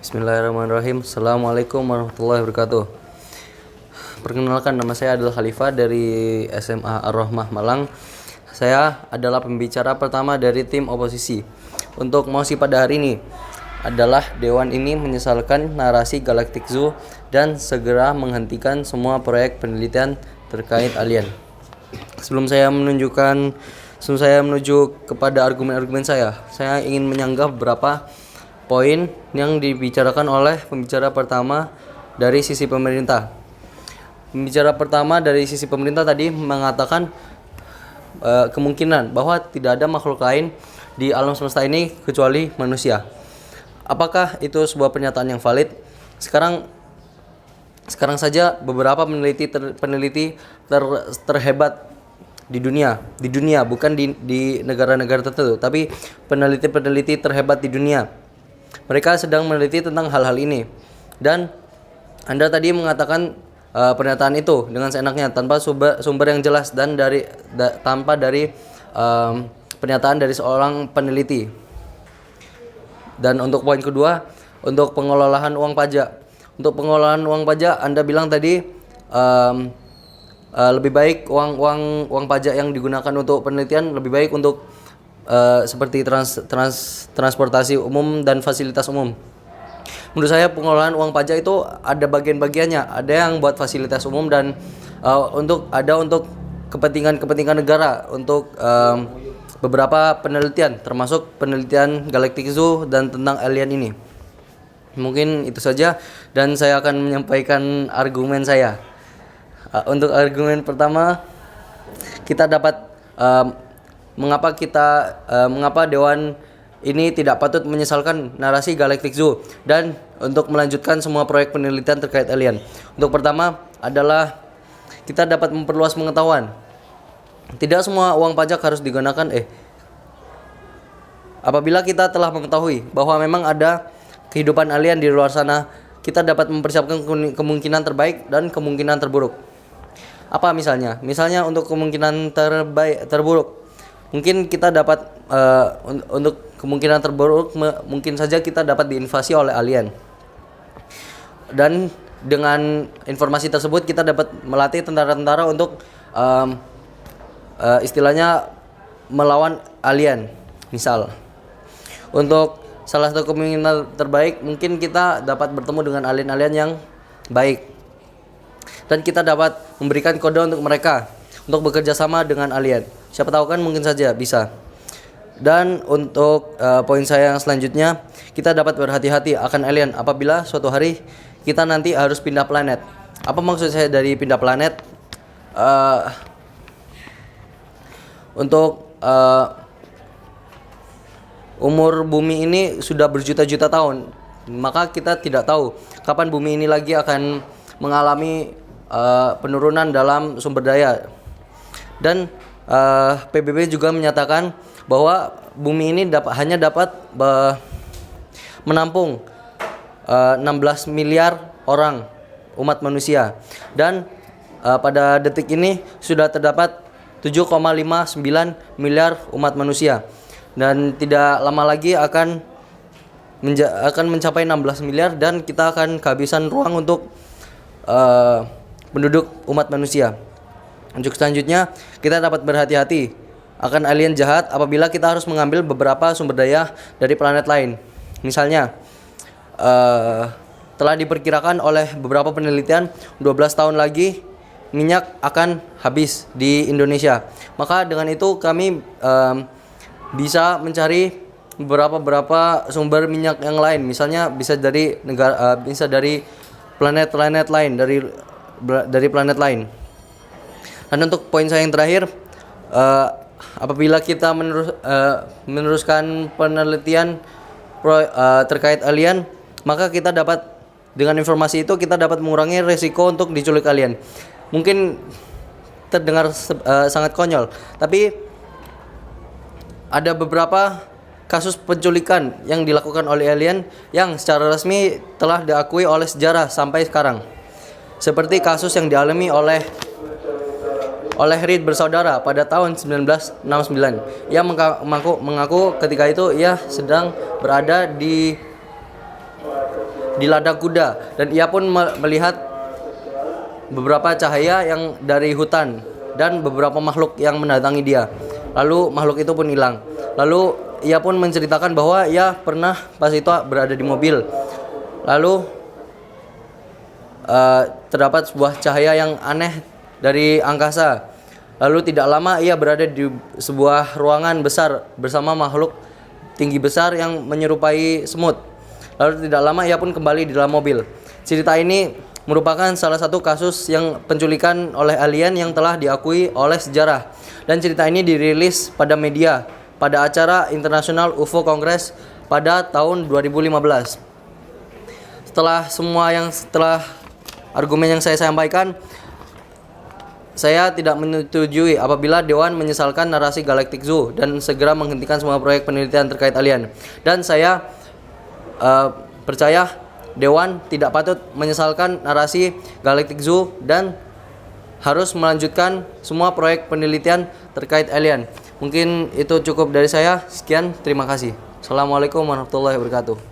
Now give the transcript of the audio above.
Bismillahirrahmanirrahim. Assalamualaikum warahmatullahi wabarakatuh. Perkenalkan, nama saya adalah Khalifah dari SMA Ar-Rahmah Malang. Saya adalah pembicara pertama dari tim oposisi. Untuk mosi pada hari ini adalah Dewan ini menyesalkan narasi Galactic Zoo dan segera menghentikan semua proyek penelitian terkait alien. Sebelum saya menuju kepada argumen-argumen saya ingin menyanggah beberapa poin yang dibicarakan oleh pembicara pertama dari sisi pemerintah. Pembicara pertama dari sisi pemerintah tadi mengatakan kemungkinan bahwa tidak ada makhluk lain di alam semesta ini kecuali manusia. Apakah itu sebuah pernyataan yang valid? Sekarang saja beberapa peneliti terhebat di dunia, bukan di negara-negara tertentu, tapi peneliti terhebat di dunia. Mereka sedang meneliti tentang hal-hal ini. Dan Anda tadi mengatakan pernyataan itu dengan seenaknya tanpa sumber yang jelas dan tanpa dari pernyataan dari seorang peneliti. Dan untuk poin kedua, untuk pengelolaan uang pajak. Untuk pengelolaan uang pajak, Anda bilang tadi lebih baik uang pajak yang digunakan untuk penelitian lebih baik untuk seperti transportasi umum dan fasilitas umum. Menurut saya pengelolaan uang pajak itu ada bagian-bagiannya. Ada yang buat fasilitas umum dan untuk kepentingan negara, untuk beberapa penelitian, termasuk penelitian Galactic Zoo dan tentang alien ini. Mungkin itu saja dan saya akan menyampaikan argumen saya. Untuk argumen pertama, kita dapat mengapa Dewan ini tidak patut menyesalkan narasi Galactic Zoo dan untuk melanjutkan semua proyek penelitian terkait alien. Untuk pertama adalah kita dapat memperluas pengetahuan. Tidak semua uang pajak harus digunakan apabila kita telah mengetahui bahwa memang ada kehidupan alien di luar sana, kita dapat mempersiapkan kemungkinan terbaik dan kemungkinan terburuk. Apa misalnya? Misalnya untuk kemungkinan terburuk, mungkin kita dapat untuk kemungkinan terburuk mungkin saja kita dapat diinvasi oleh alien. Dan dengan informasi tersebut kita dapat melatih tentara-tentara untuk istilahnya melawan alien. Misal, untuk salah satu kemungkinan terbaik mungkin kita dapat bertemu dengan alien-alien yang baik. Dan kita dapat memberikan kode untuk mereka untuk bekerja sama dengan alien. Siapa tahu kan mungkin saja bisa. Dan untuk poin saya yang selanjutnya, kita dapat berhati-hati akan alien apabila suatu hari kita nanti harus pindah planet. Apa maksud saya dari pindah planet? Untuk umur bumi ini sudah berjuta-juta tahun, maka kita tidak tahu kapan bumi ini lagi akan mengalami penurunan dalam sumber daya. Dan PBB juga menyatakan bahwa bumi ini hanya dapat menampung 16 miliar orang umat manusia. Dan pada detik ini sudah terdapat 7,59 miliar umat manusia. Dan tidak lama lagi akan mencapai 16 miliar dan kita akan kehabisan ruang untuk penduduk umat manusia. Untuk selanjutnya, kita dapat berhati-hati akan alien jahat apabila kita harus mengambil beberapa sumber daya dari planet lain. Misalnya, telah diperkirakan oleh beberapa penelitian 12 tahun lagi minyak akan habis di Indonesia. Maka dengan itu kami bisa mencari beberapa sumber minyak yang lain. Misalnya bisa dari planet-planet lain, dari planet lain. Dan untuk poin saya yang terakhir, apabila kita meneruskan penelitian terkait alien, maka kita dapat dengan informasi itu kita dapat mengurangi resiko untuk diculik alien. Mungkin terdengar sangat konyol, tapi ada beberapa kasus penculikan yang dilakukan oleh alien yang secara resmi telah diakui oleh sejarah sampai sekarang. Seperti kasus yang dialami oleh Reed bersaudara pada tahun 1969. Ia mengaku ketika itu ia sedang berada di di ladang kuda, dan ia pun melihat beberapa cahaya yang dari hutan dan beberapa makhluk yang mendatangi dia. Lalu makhluk itu pun hilang. Lalu ia pun menceritakan bahwa ia pernah pas itu berada di mobil. Lalu terdapat sebuah cahaya yang aneh dari angkasa. Lalu tidak lama ia berada di sebuah ruangan besar bersama makhluk tinggi besar yang menyerupai semut. Lalu tidak lama ia pun kembali di dalam mobil. Cerita ini merupakan salah satu kasus yang penculikan oleh alien yang telah diakui oleh sejarah. Dan cerita ini dirilis pada media pada acara International UFO Congress pada tahun 2015. Setelah argumen yang saya sampaikan, saya tidak menyetujui apabila Dewan menyesalkan narasi Galactic Zoo dan segera menghentikan semua proyek penelitian terkait alien. Dan saya percaya Dewan tidak patut menyesalkan narasi Galactic Zoo dan harus melanjutkan semua proyek penelitian terkait alien. Mungkin itu cukup dari saya. Sekian, terima kasih. Assalamualaikum warahmatullahi wabarakatuh.